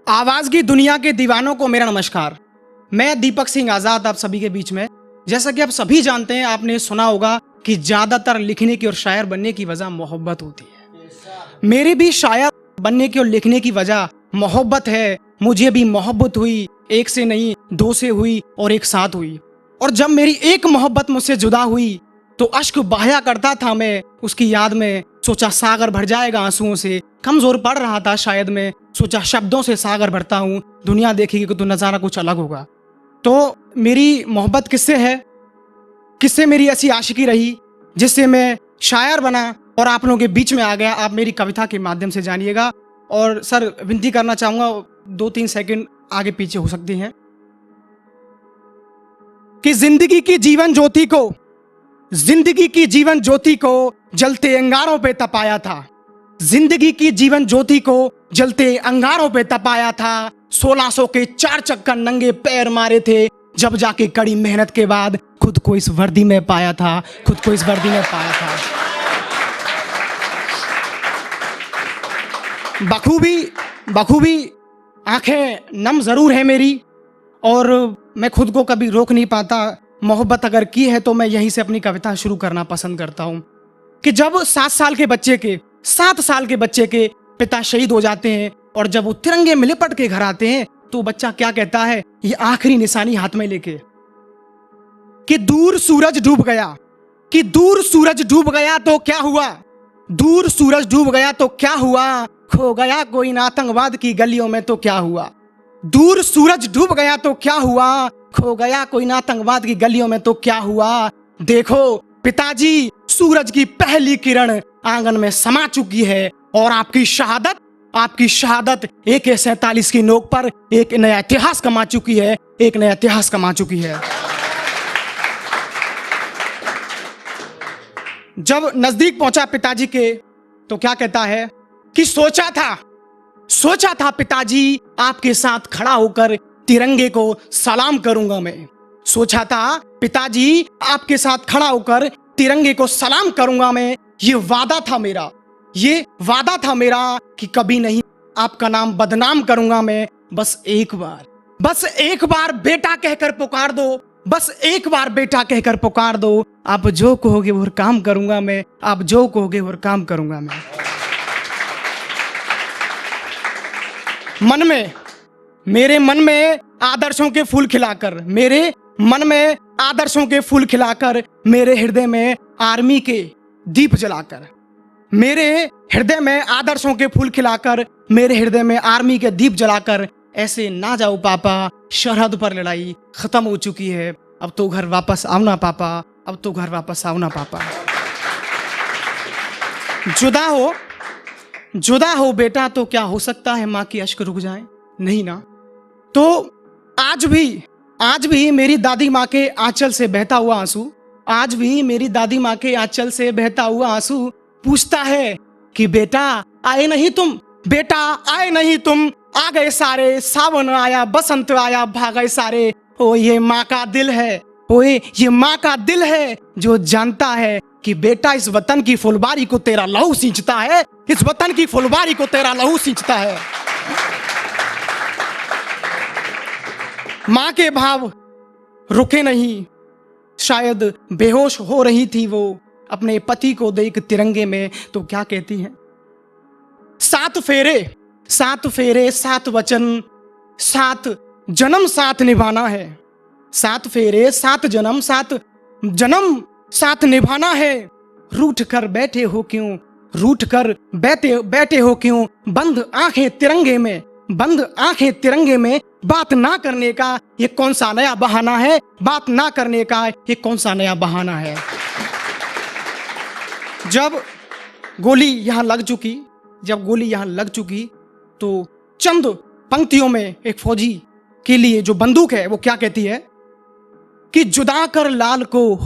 आवाज की दुनिया के दीवानों को मेरा नमस्कार। मैं दीपक सिंह आजाद आप सभी के बीच में। जैसा कि आप सभी जानते हैं, आपने सुना होगा कि ज्यादातर लिखने की और शायर बनने की वजह मोहब्बत होती है। मेरी भी शायर बनने की और लिखने की वजह मोहब्बत है। मुझे भी मोहब्बत हुई, एक से नहीं दो से हुई और एक साथ हुई। और जब मेरी एक मोहब्बत मुझसे जुदा हुई तो अश्क बहाया करता था मैं उसकी याद में। सोचा सागर भर जाएगा आंसुओं से, कमजोर पड़ रहा था शायद मैं। सोचा शब्दों से सागर भरता हूँ, दुनिया देखेगी कि तो नज़ारा कुछ अलग होगा। तो मेरी मोहब्बत किससे है, किससे मेरी ऐसी आशिकी रही जिससे मैं शायर बना और आप लोगों के बीच में आ गया। आप मेरी कविता के माध्यम से जानिएगा। और सर विनती करना चाहूँगा, 2-3 सेकंड आगे पीछे हो सकती हैं, कि जिंदगी की जीवन ज्योति को जलते अंगारों पे तपाया था। जिंदगी की जीवन ज्योति को जलते अंगारों पे तपाया था। 1600 के 4 चक्कर नंगे पैर मारे थे, जब जाके कड़ी मेहनत के बाद खुद को इस वर्दी में पाया था। बखूबी आंखें नम जरूर है मेरी, और मैं खुद को कभी रोक नहीं पाता। मोहब्बत अगर की है तो मैं यहीं से अपनी कविता शुरू करना पसंद करता हूँ। कि जब 7 साल के बच्चे के पिता शहीद हो जाते हैं और जब वो तिरंगे में लिपट के घर आते हैं तो बच्चा क्या कहता है, ये आखिरी निशानी हाथ में लेके, कि दूर सूरज डूब गया तो क्या हुआ, खो गया कोई ना आतंकवाद की गलियों में तो क्या हुआ। दूर सूरज डूब गया तो क्या हुआ, खो गया कोई ना आतंकवाद की गलियों में तो क्या हुआ। देखो पिताजी, सूरज की पहली किरण आंगन में समा चुकी है और आपकी शहादत AK-47 की नोक पर एक नया इतिहास कमा चुकी है। जब नजदीक पहुंचा पिताजी के तो क्या कहता है कि सोचा था पिताजी आपके साथ खड़ा होकर तिरंगे को सलाम करूंगा मैं। सोचा था पिताजी आपके साथ खड़ा होकर तिरंगे को सलाम करूंगा मैं। ये वादा था मेरा कि कभी नहीं आपका नाम बदनाम करूंगा मैं। बस एक बार बेटा कहकर पुकार दो, आप जो कहोगे वो काम करूंगा मैं। मेरे मन में आदर्शों के फूल खिलाकर, मेरे हृदय में आर्मी के दीप जलाकर, ऐसे ना जाओ पापा, सरहद पर लड़ाई खत्म हो चुकी है, अब तो घर वापस आओ ना पापा। जुदा हो बेटा तो क्या हो सकता है, माँ की अश्क रुक जाए, नहीं ना। तो आज भी मेरी दादी माँ के आंचल से बहता हुआ आंसू पूछता है कि बेटा आए नहीं तुम, आ गए सारे, सावन आया बसंत आया भाग गए सारे। ये माँ का दिल है जो जानता है कि बेटा इस वतन की फुलबारी को तेरा लहू सींचता है। माँ के भाव रुके नहीं, शायद बेहोश हो रही थी वो अपने पति को देख तिरंगे में। तो क्या कहती हैं, 7 फेरे 7 वचन, 7 जन्म साथ निभाना है। 7 फेरे 7 जन्म, 7 जन्म साथ निभाना है। रूठ कर बैठे हो क्यों, बंद आंखें तिरंगे में, बात ना करने का ये कौन सा नया बहाना है। जब गोली यहाँ लग चुकी तो चंद पंक्तियों में एक फौजी के लिए जो बंदूक है वो क्या कहती है कि जुदा कर लाल को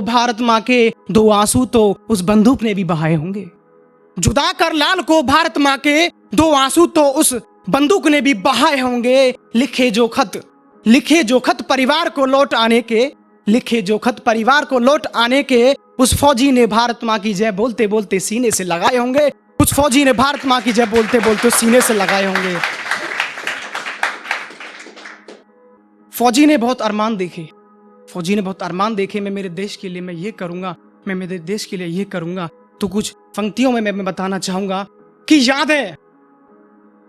भारत माँ के 2 आंसू तो उस बंदूक ने भी बहाए होंगे। जुदा कर लाल को भारत माँ के 2 आंसू तो उस बंदूक ने भी बहाए होंगे। लिखे जो खत परिवार को लौट आने के उस फौजी ने भारत माँ की जय बोलते बोलते सीने से लगाए होंगे। उस फौजी ने भारत माँ की जय बोलते बोलते सीने से लगाए होंगे। फौजी ने बहुत अरमान देखे, फौजी ने बहुत अरमान देखे, मैं मेरे देश के लिए मैं ये करूंगा, मैं मेरे देश के लिए ये करूंगा। तो कुछ पंक्तियों में मैं बताना चाहूंगा कि याद है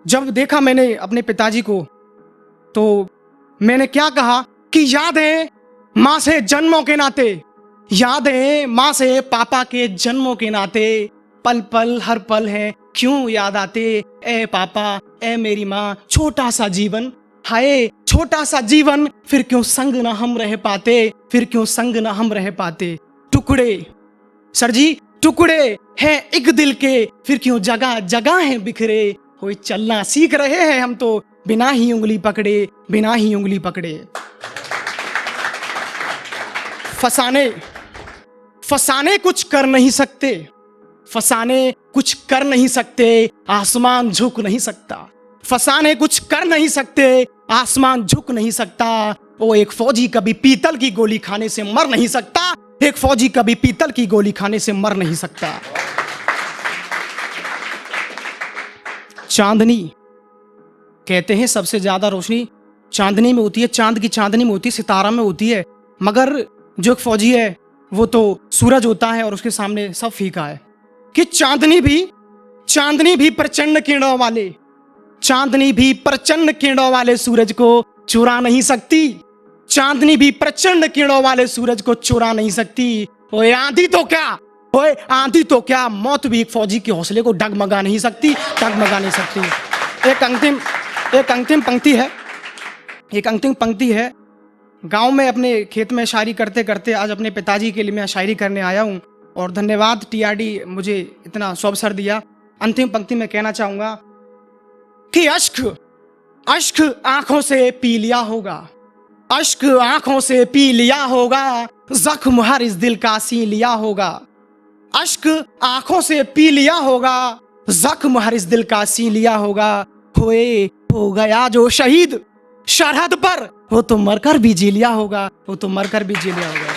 जब देखा मैंने अपने पिताजी को तो मैंने क्या कहा कि याद है माँ से जन्मों के नाते, याद है माँ से पापा के जन्मों के नाते, पल पल हर पल है क्यों याद आते, ए पापा ए मेरी माँ, छोटा सा जीवन, हाय छोटा सा जीवन, फिर क्यों संग ना हम रह पाते, फिर क्यों संग ना हम रह पाते। टुकड़े सर जी टुकड़े हैं एक दिल के, फिर क्यों जगह जगह हैं बिखरे, कोई चलना सीख रहे हैं हम तो बिना ही उंगली पकड़े, बिना ही उंगली पकड़े। फसाने फसाने कुछ कर नहीं सकते, फसाने कुछ कर नहीं सकते, आसमान झुक नहीं सकता, फसाने कुछ कर नहीं सकते, आसमान झुक नहीं सकता। वो एक फौजी कभी पीतल की गोली खाने से मर नहीं सकता, एक फौजी कभी पीतल की गोली खाने से मर नहीं सकता। चांदनी कहते हैं सबसे ज्यादा रोशनी चांदनी में होती है, चांद की चांदनी में होती है, सितारा में होती है, मगर जो एक फौजी है वो तो सूरज होता है और उसके सामने सब फीका है। कि चांदनी भी प्रचंड किरणों वाले, चांदनी भी प्रचंड किरणों वाले सूरज को चुरा नहीं सकती, चांदनी भी प्रचंड किरणों वाले सूरज को चुरा नहीं सकती। ओए आंधी तो क्या, ओए आंधी तो क्या, मौत भी एक फौजी के हौसले को डगमगा नहीं सकती, डगमगा नहीं सकती। एक अंतिम पंक्ति है। गांव में अपने खेत में शायरी करते करते आज अपने पिताजी के लिए मैं शायरी करने आया हूं और धन्यवाद टीआरडी मुझे इतना अवसर दिया। अंतिम पंक्ति में कहना चाहूंगा कि अश्क आंखों से पी लिया होगा, अश्क आंखों से पी लिया होगा, जख्म हर इस दिल का सी लिया होगा, अश्क आंखों से पी लिया होगा, जख्म हर इस दिल का सी लिया होगा। हो गया जो शहीद सरहद पर, वो तो मरकर भी जी लिया होगा, वो तो मरकर भी जी लिया होगा।